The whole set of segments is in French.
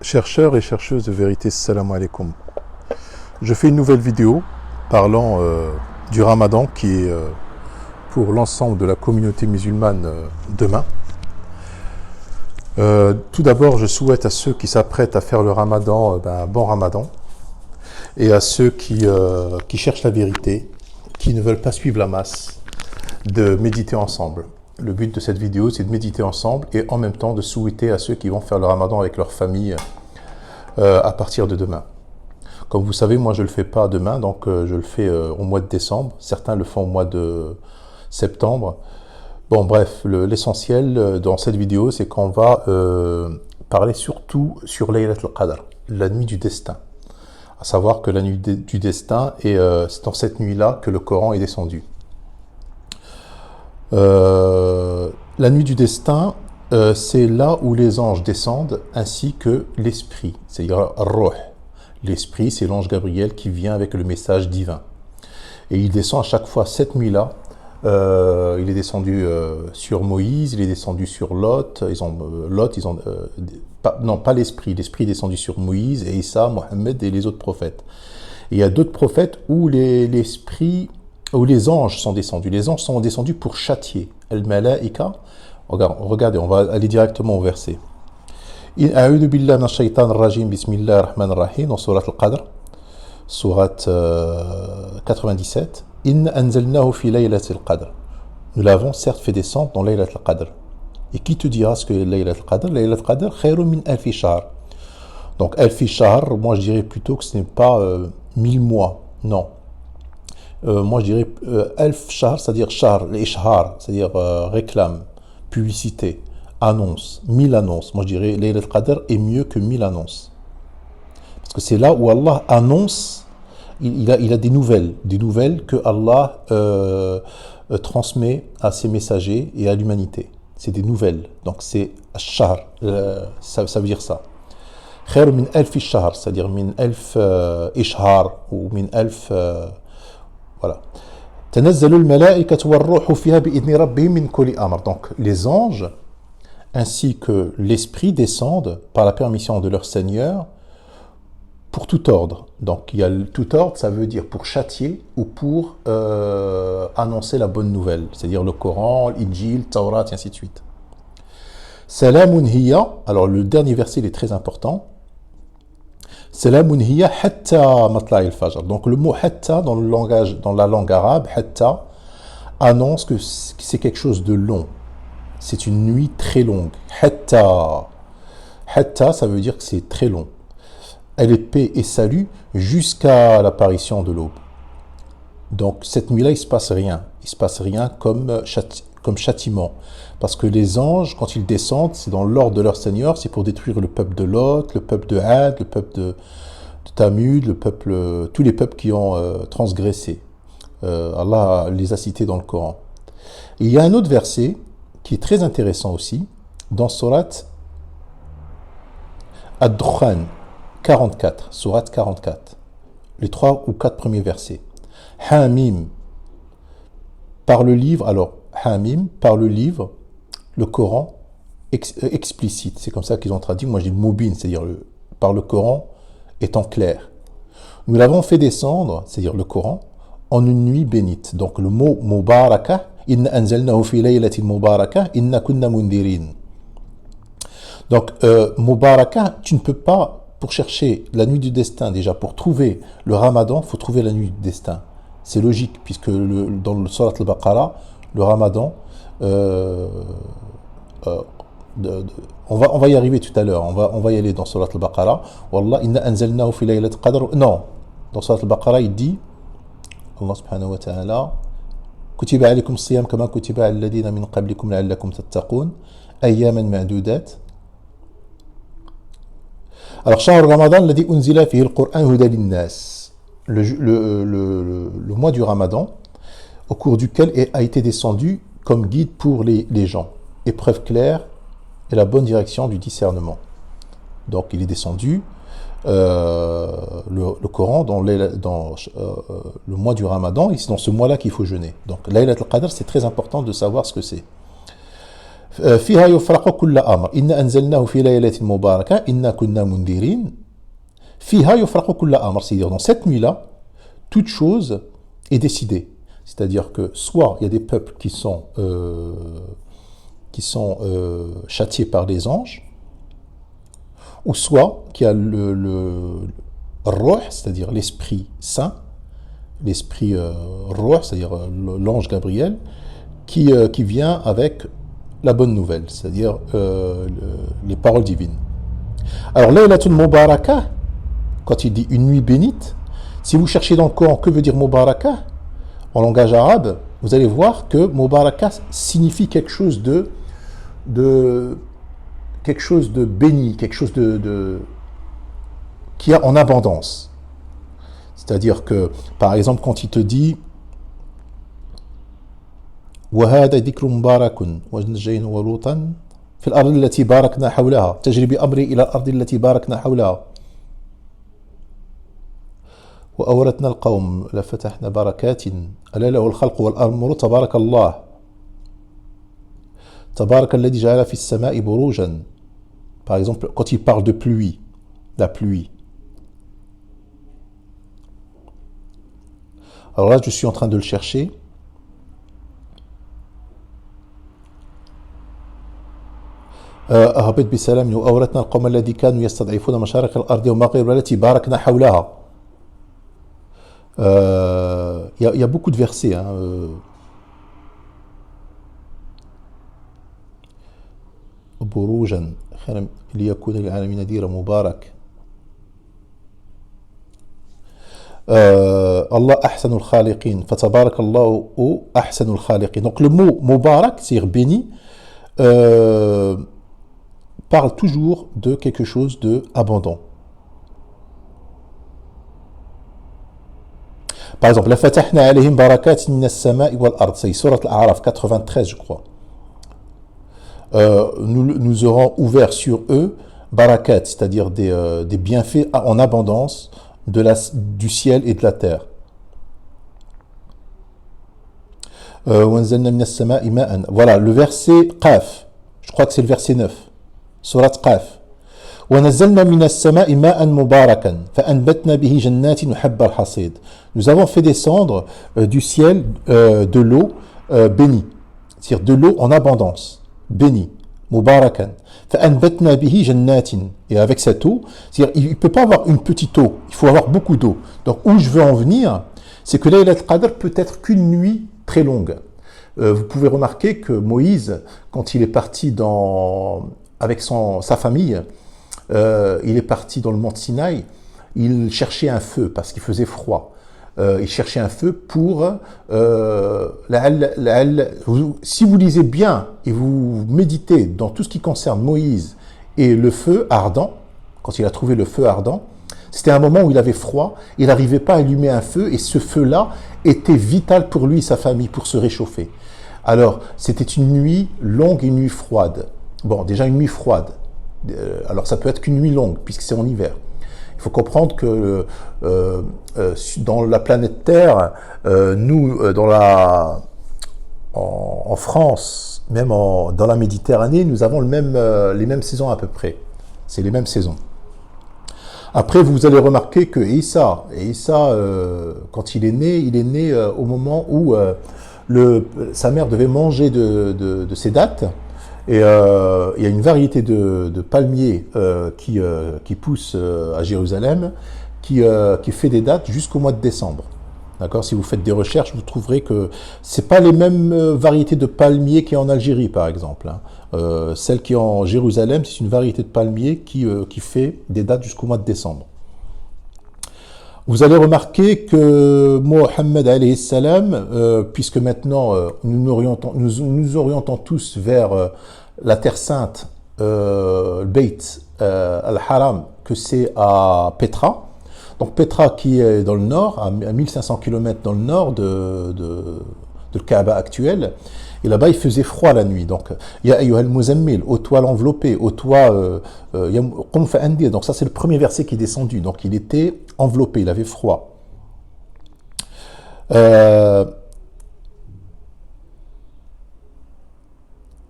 Chercheurs et chercheuses de vérité, salam alaikum. Je fais une nouvelle vidéo parlant du Ramadan qui est pour l'ensemble de la communauté musulmane demain. Tout d'abord, je souhaite à ceux qui s'apprêtent à faire le Ramadan un bon Ramadan, et à ceux qui cherchent la vérité, qui ne veulent pas suivre la masse, de méditer ensemble. Le but de cette vidéo, c'est de méditer ensemble et en même temps de souhaiter à ceux qui vont faire le Ramadan avec leur famille à partir de demain. Comme vous savez, moi je ne le fais pas demain, donc je le fais au mois de décembre. Certains le font au mois de septembre. Bon, bref, l'essentiel dans cette vidéo, c'est qu'on va parler surtout sur Laylat al-Qadr, la nuit du destin. À savoir que la nuit du destin, c'est dans cette nuit-là que le Coran est descendu. La nuit du destin, c'est là où les anges descendent, ainsi que l'esprit, c'est-à-dire Ruh. L'esprit, c'est l'ange Gabriel qui vient avec le message divin. Et il descend à chaque fois cette nuit-là. Il est descendu sur Moïse, il est descendu sur Lot. Pas l'esprit. L'esprit est descendu sur Moïse, et Isa, Mohammed et les autres prophètes. Et il y a d'autres prophètes où où les anges sont descendus. Les anges sont descendus pour châtier. Al-Malaika. Regardez, on va aller directement au verset. A'udhu billahi minash shaitanir rajim, bismillahir rahmanir rahim, dans Surat al-Qadr, Surat 97. Inna anzalnahu fi laylatil qadr. Nous l'avons certes fait descendre dans Laylat al-Qadr. Et qui te dira ce que Laylat al-Qadr? Laylat al-Qadr khayrun min alfi shahr. Donc alfi shahr, moi je dirais plutôt que ce n'est pas 1000 mois. Non. Moi je dirais alf shahr, c'est-à-dire shahr, l'ishhar, c'est-à-dire réclame, publicité, annonce, 1000 annonces. Moi je dirais Laylat al-Qadr est mieux que 1000 annonces. Parce que c'est là où Allah annonce, il a des nouvelles que Allah transmet à ses messagers et à l'humanité. C'est des nouvelles. Donc c'est shahr, ça veut dire ça. Khair min alf shahr, c'est-à-dire min alf ishhar ou min alf voilà. تنزل الملائكة والروح فيها بإذن ربهم من كل أمر. Donc les anges ainsi que l'esprit descendent par la permission de leur Seigneur pour tout ordre. Donc il y a tout ordre, ça veut dire pour châtier ou pour annoncer la bonne nouvelle, c'est-à-dire le Coran, l'Injil, Taurat et ainsi de suite. Salamun hiya, alors le dernier verset il est très important. Salamun hiya hatta matla'il fajr. Donc le mot hatta dans la langue arabe, hatta annonce que c'est quelque chose de long. C'est une nuit très longue. Hatta, ça veut dire que c'est très long. Elle est paix et salut jusqu'à l'apparition de l'aube. Donc cette nuit-là, il ne se passe rien. Il ne se passe rien comme châtiment. Parce que les anges, quand ils descendent, c'est dans l'ordre de leur Seigneur, c'est pour détruire le peuple de Lot, le peuple de Had, le peuple de Thamud, tous les peuples qui ont transgressé. Allah les a cités dans le Coran. Et il y a un autre verset qui est très intéressant aussi, dans Surat Ad-Dukhan 44, Surat 44, les 3 ou 4 premiers versets. Hamim, par le livre, alors Hamim, par le livre, le Coran explicite, c'est comme ça qu'ils ont traduit, moi j'ai le mubin, c'est-à-dire par le Coran étant clair. Nous l'avons fait descendre, c'est-à-dire le Coran, en une nuit bénite. Donc le mot Mubarakah, Inna anzalnahu fi laylatin mubarakah, inna kunna mundirin. Donc Mubarakah, tu ne peux pas, pour chercher la nuit du destin, déjà pour trouver le Ramadan, il faut trouver la nuit du destin. C'est logique, puisque dans le Surat al-Baqarah, le Ramadan, on va y arriver tout à l'heure, on va y aller dans Surat al-Baqarah. Wallah, inna anzalnahu fi laylat qadr. Non, dans Surat al-Baqarah, il dit, Allah subhanahu wa ta'ala, كتب عليكم الصيام كما كتب على الذين من قبلكم لعلكم تتقون أياما معدودات. Alors, شهر رمضان الذي أنزل فيه القرآن هدى للناس. Le mois du Ramadan, au cours duquel a été descendu comme guide pour les gens. Épreuve claire et la bonne direction du discernement. Donc, il est descendu le Coran dans le mois du Ramadan, et c'est dans ce mois-là qu'il faut jeûner. Donc, Laylat al-Qadr, c'est très important de savoir ce que c'est. فيها يفرق كل أمر إنا أنزلناه في ليلة مباركة إنا كنا منذرين فيها يفرق كل أمر. C'est-à-dire dans cette nuit-là, toute chose est décidée. C'est-à-dire que soit il y a des peuples qui sont châtiés par des anges, ou soit qu'il y a le Ruh, c'est-à-dire l'Esprit Saint, l'Esprit Ruh, c'est-à-dire l'ange Gabriel, qui vient avec la bonne nouvelle, c'est-à-dire les paroles divines. Alors, Laylatul Mubarakah, quand il dit une nuit bénite, si vous cherchez dans le Coran que veut dire Mubarakah, en langage arabe, vous allez voir que Mubarakah signifie quelque chose de béni, quelque chose qui a en abondance. C'est-à-dire que, par exemple, quand il te dit وهذا ذكر مبارك ونجينا ولوطا في الأرض التي باركنا حولها تجري بأمري إلى الأرض التي باركنا حولها وأورثنا القوم لفتحنا بركات ألا له الخلق والأمر تبارك الله تبارك الذي جعل في السماء بروجا. Par exemple, quand il parle de pluie, la pluie. Alors là, je suis en train de le chercher. أهبط بسلام وأورثنا القوم الذي كانوا يستضعفون مشارق الأرض ومغاربها التي باركنا حولها. Il y a beaucoup de versets. بروجا ليكون للعالمين نذيرا مبارك. Allah أحسن الخالقين فتبارك الله أحسن الخالقين. Donc le mot Mubarak, c'est-à-dire béni, parle toujours de quelque chose d'abondant. Par exemple, la fatahna alayhim barakat min as-sama'i wal ard, c'est sourate al-A'raf 93, je crois. Nous aurons ouvert sur eux barakat, c'est-à-dire des bienfaits en abondance du ciel et de la terre. Voilà, le verset Qaf, je crois que c'est le verset 9, surat Qaf. Nous avons fait descendre du ciel de l'eau bénie, c'est-à-dire de l'eau en abondance, bénie, mubarakan. Et avec cette eau, c'est-à-dire il ne peut pas avoir une petite eau, il faut avoir beaucoup d'eau. Donc où je veux en venir, c'est que Laylat al-Qadr peut être qu'une nuit très longue. Vous pouvez remarquer que Moïse, quand il est parti avec sa famille, il est parti dans le mont Sinaï, il cherchait un feu parce qu'il faisait froid. Il cherchait un feu pour... si vous lisez bien et vous méditez dans tout ce qui concerne Moïse et le feu ardent, quand il a trouvé le feu ardent, c'était un moment où il avait froid, il n'arrivait pas à allumer un feu et ce feu-là était vital pour lui et sa famille pour se réchauffer. Alors, c'était une nuit longue et une nuit froide. Bon, déjà une nuit froide. Alors ça peut être qu'une nuit longue, puisque c'est en hiver. Il faut comprendre que dans la planète Terre, nous, en France, même dans la Méditerranée, nous avons les mêmes saisons à peu près. C'est les mêmes saisons. Après, vous allez remarquer que Issa, quand il est né au moment où sa mère devait manger de ses dattes. Et il y a une variété de palmiers qui poussent à Jérusalem, qui fait des dattes jusqu'au mois de décembre. D'accord ? Si vous faites des recherches, vous trouverez que c'est pas les mêmes variétés de palmiers qu'il y a en Algérie, par exemple. Celle qui est en Jérusalem, c'est une variété de palmiers qui fait des dattes jusqu'au mois de décembre. Vous allez remarquer que Mohammed alayhi salam, puisque maintenant nous nous orientons tous vers la Terre Sainte, le Beit al-Haram, que c'est à Petra. Donc Petra qui est dans le nord, à 1500 km dans le nord de le Kaaba actuel. Et là-bas, il faisait froid la nuit. Donc, Ya ayyuhal muzammil, ô toi l'enveloppé, ô toi qum fa'andir. Donc ça, c'est le premier verset qui est descendu. Donc il était enveloppé, il avait froid.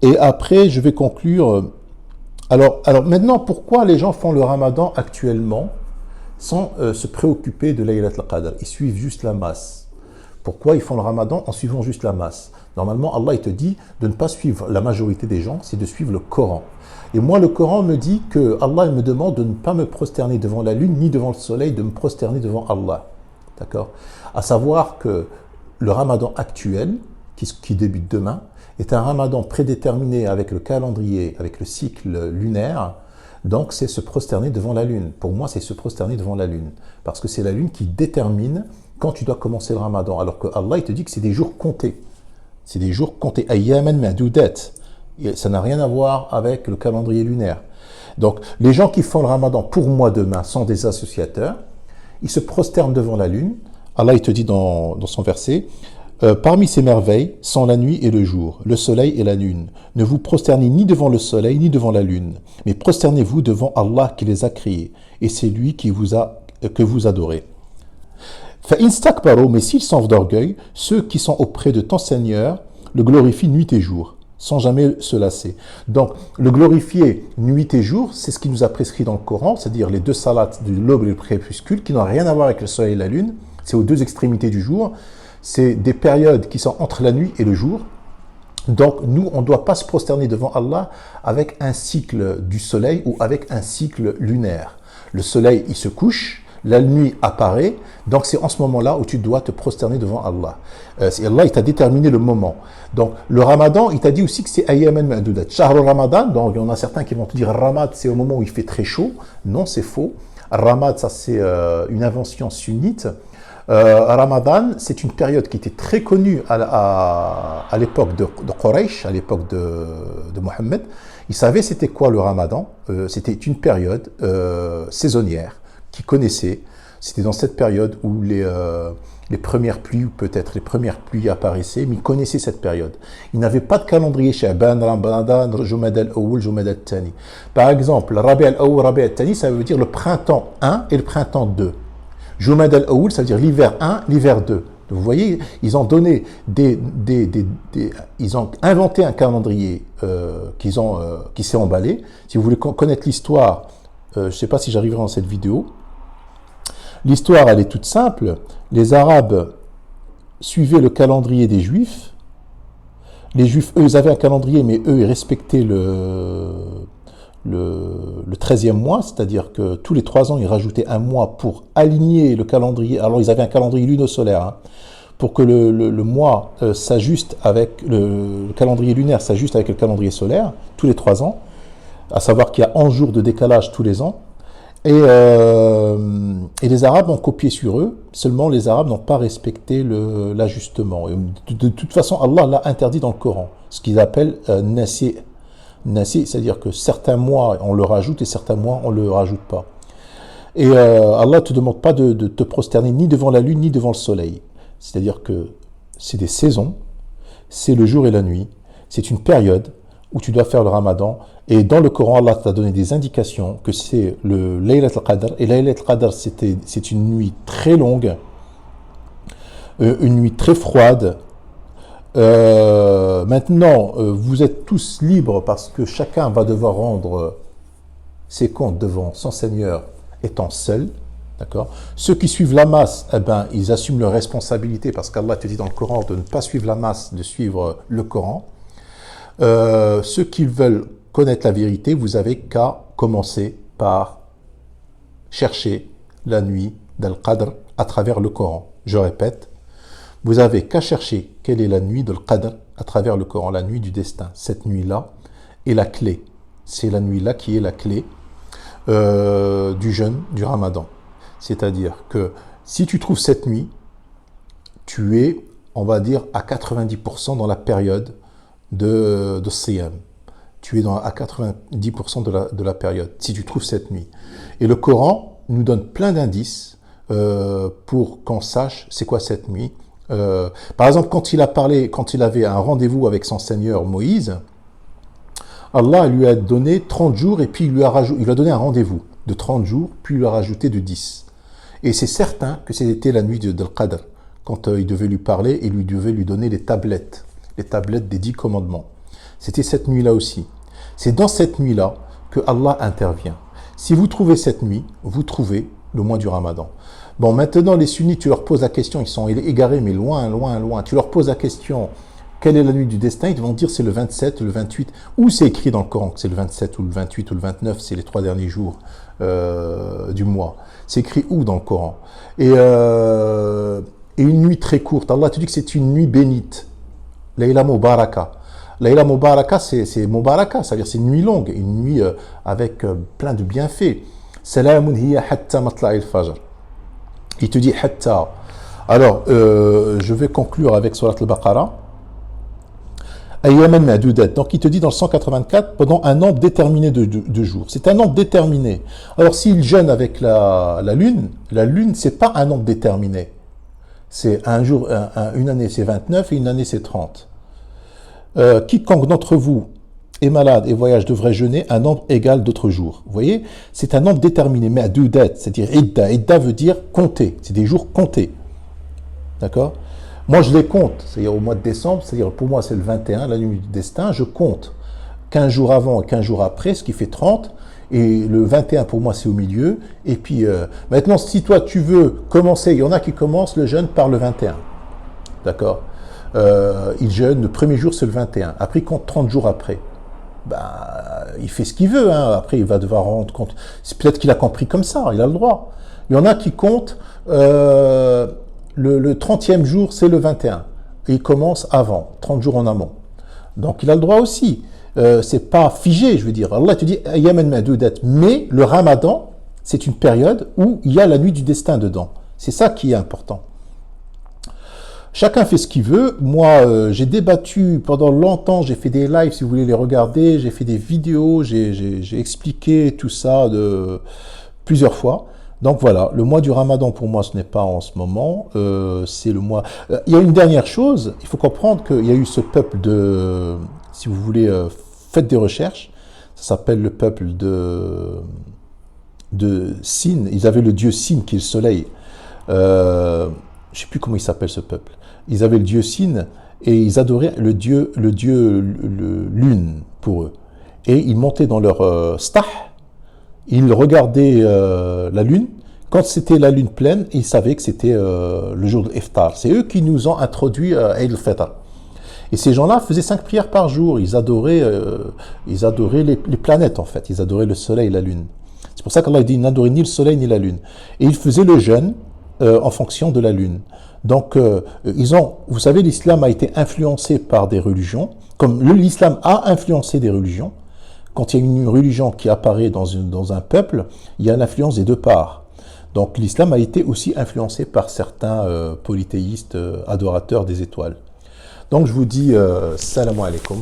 Et Et après, je vais conclure. Alors maintenant, pourquoi les gens font le ramadan actuellement sans se préoccuper de Laylat al-Qadr? Ils suivent juste la masse. Pourquoi ils font le ramadan en suivant juste la masse? Normalement, Allah il te dit de ne pas suivre la majorité des gens, c'est de suivre le Coran. Et moi, le Coran me dit que Allah me demande de ne pas me prosterner devant la lune ni devant le soleil, de me prosterner devant Allah. D'accord? À savoir que le ramadan actuel, qui débute demain, est un ramadan prédéterminé avec le calendrier, avec le cycle lunaire. Donc, c'est se prosterner devant la lune. Pour moi, c'est se prosterner devant la lune. Parce que c'est la lune qui détermine quand tu dois commencer le ramadan. Alors que Allah, il te dit que c'est des jours comptés. C'est des jours comptés. Ayyaman ma'dudat. Ça n'a rien à voir avec le calendrier lunaire. Donc, les gens qui font le ramadan pour moi demain sont des associateurs. Ils se prosternent devant la lune. Allah, il te dit dans son verset, parmi ces merveilles sont la nuit et le jour, le soleil et la lune. Ne vous prosternez ni devant le soleil ni devant la lune, mais prosternez-vous devant Allah qui les a créés, et c'est lui que vous adorez. Mais s'ils sont d'orgueil, ceux qui sont auprès de ton Seigneur le glorifient nuit et jour, sans jamais se lasser. Donc, le glorifier nuit et jour, c'est ce qui nous a prescrit dans le Coran, c'est-à-dire les deux salats de l'aube et du crépuscule, qui n'ont rien à voir avec le soleil et la lune, c'est aux deux extrémités du jour. C'est des périodes qui sont entre la nuit et le jour. Donc, nous, on ne doit pas se prosterner devant Allah avec un cycle du soleil ou avec un cycle lunaire. Le soleil, il se couche, la nuit apparaît, donc c'est en ce moment-là où tu dois te prosterner devant Allah. Allah, il t'a déterminé le moment. Donc, le ramadan, il t'a dit aussi que c'est ayyaman ma'dudat. Shahr ramadan, donc il y en a certains qui vont te dire ramad, c'est au moment où il fait très chaud. Non, c'est faux. Ramad, ça c'est une invention sunnite. Ramadan, c'est une période qui était très connue à l'époque de Quraysh, à l'époque de Mohammed. Ils savaient c'était quoi le Ramadan. C'était une période saisonnière qu'ils connaissaient. C'était dans cette période où les premières pluies, ou peut-être les premières pluies apparaissaient, mais ils connaissaient cette période. Ils n'avaient pas de calendrier Sha'ban, Ramadan, Jumad al-Awwal, Jumad al-Thani. Par exemple, Rabi al-Awwal, Rabi al-Thani, ça veut dire le printemps 1 et le printemps 2. Jumad al-Awwal, ça veut dire l'hiver 1, l'hiver 2. Vous voyez, ils ont donné ils ont inventé un calendrier qui s'est emballé. Si vous voulez connaître l'histoire, je ne sais pas si j'arriverai dans cette vidéo. L'histoire, elle est toute simple. Les Arabes suivaient le calendrier des Juifs. Les Juifs, eux, ils avaient un calendrier, mais eux, ils respectaient le 13e mois, c'est-à-dire que tous les 3 ans, ils rajoutaient un mois pour aligner le calendrier. Alors, ils avaient un calendrier luno-solaire, hein, pour que le mois s'ajuste avec le calendrier lunaire, s'ajuste avec le calendrier solaire, tous les 3 ans, à savoir qu'il y a 11 jours de décalage tous les ans. Et les Arabes ont copié sur eux, seulement les Arabes n'ont pas respecté l'ajustement. De toute façon, Allah l'a interdit dans le Coran, ce qu'ils appellent nasi. Nasi, c'est-à-dire que certains mois, on le rajoute et certains mois, on ne le rajoute pas. Et Allah ne te demande pas de te prosterner ni devant la lune, ni devant le soleil. C'est-à-dire que c'est des saisons, c'est le jour et la nuit, c'est une période où tu dois faire le ramadan. Et dans le Coran, Allah t'a donné des indications que c'est le Laylat al-Qadr. Et Laylat al-Qadr, c'est une nuit très longue, une nuit très froide. Maintenant, vous êtes tous libres parce que chacun va devoir rendre ses comptes devant son Seigneur étant seul. D'accord? Ceux qui suivent la masse, eh ben, ils assument leurs responsabilités parce qu'Allah te dit dans le Coran de ne pas suivre la masse, de suivre le Coran. Ceux qui veulent connaître la vérité, vous avez qu'à commencer par chercher la nuit d'Al-Qadr à travers le Coran. Je répète, vous avez qu'à chercher quelle est la nuit de l'Qadr à travers le Coran, la nuit du destin. Cette nuit-là est la clé. C'est la nuit-là qui est la clé du jeûne, du ramadan. C'est-à-dire que si tu trouves cette nuit, tu es, on va dire, à 90% dans la période de Siyam. Tu es à 90% de la période, si tu trouves cette nuit. Et le Coran nous donne plein d'indices pour qu'on sache c'est quoi cette nuit. Par exemple, quand il avait un rendez-vous avec son Seigneur Moïse, Allah lui a donné 30 jours et puis il lui a donné un rendez-vous de 30 jours, puis il lui a rajouté de 10. Et c'est certain que c'était la nuit de Qadr, quand il devait lui parler et lui devait lui donner les tablettes des 10 commandements. C'était cette nuit-là aussi. C'est dans cette nuit-là que Allah intervient. Si vous trouvez cette nuit, vous trouvez le mois du Ramadan. Bon, maintenant, les sunnites, tu leur poses la question, ils sont égarés, mais loin, loin, loin. Tu leur poses la question, quelle est la nuit du destin? Ils vont dire c'est le 27, le 28. Ou c'est écrit dans le Coran que c'est le 27 ou le 28 ou le 29, c'est les 3 derniers jours du mois. C'est écrit où dans le Coran? Et une nuit très courte. Allah te dit que c'est une nuit bénite. Layla Mubaraka. Layla Mubaraka, c'est Mubaraka, c'est-à-dire c'est une nuit longue, une nuit avec plein de bienfaits. Salamun hiya hatta matla'il fajr. Il te dit hatta. Alors, je vais conclure avec Surat al-Baqarah. Ayyaman ma'dudat. Donc, il te dit dans le 184, pendant un nombre déterminé de jours. C'est un nombre déterminé. Alors, s'il jeûne avec la lune, c'est pas un nombre déterminé. C'est un jour, une année c'est 29 et une année c'est 30. Quiconque d'entre vous est malade et voyage devrait jeûner un nombre égal d'autres jours. Vous voyez, c'est un nombre déterminé, mais à deux dates, c'est-à-dire idda. Idda veut dire compter, c'est des jours comptés. D'accord? Moi, je les compte, c'est-à-dire au mois de décembre, c'est-à-dire pour moi, c'est le 21, la nuit du destin, je compte 15 jours avant et 15 jours après, ce qui fait 30, et le 21 pour moi, c'est au milieu. Et puis, maintenant, si toi, tu veux commencer, il y en a qui commencent le jeûne par le 21. D'accord? Il jeûne, le premier jour, c'est le 21. Après, il compte 30 jours après. Ben, il fait ce qu'il veut, hein. Après il va devoir rendre compte. C'est peut-être qu'il a compris comme ça, il a le droit. Il y en a qui comptent le 30e jour, c'est le 21. Et il commence avant, 30 jours en amont. Donc il a le droit aussi. C'est pas figé, je veux dire. Allah te dit, mais le Ramadan, c'est une période où il y a la nuit du destin dedans. C'est ça qui est important. Chacun fait ce qu'il veut. Moi, j'ai débattu pendant longtemps, j'ai fait des lives, si vous voulez les regarder, j'ai fait des vidéos, j'ai expliqué tout ça plusieurs fois. Donc voilà, le mois du Ramadan, pour moi, ce n'est pas en ce moment, c'est le mois... il y a une dernière chose, il faut comprendre qu'il y a eu ce peuple de... Si vous voulez, faites des recherches, ça s'appelle le peuple de Sin. Ils avaient le dieu Sin, qui est le soleil. Je ne sais plus comment il s'appelle ce peuple. Ils avaient le dieu Sin et ils adoraient le dieu lune pour eux. Et ils montaient dans leur stah, ils regardaient la lune. Quand c'était la lune pleine, ils savaient que c'était le jour de l'Iftar. C'est eux qui nous ont introduit Eid al-Fitr. Et ces gens-là faisaient 5 prières par jour. Ils adoraient les planètes en fait. Ils adoraient le soleil et la lune. C'est pour ça qu'Allah dit, ils n'adoraient ni le soleil ni la lune. Et ils faisaient le jeûne en fonction de la lune. Donc, vous savez, l'islam a été influencé par des religions, comme l'islam a influencé des religions. Quand il y a une religion qui apparaît dans un peuple, il y a l'influence des deux parts. Donc, l'islam a été aussi influencé par certains polythéistes, adorateurs des étoiles. Donc, je vous dis, salam alaikum.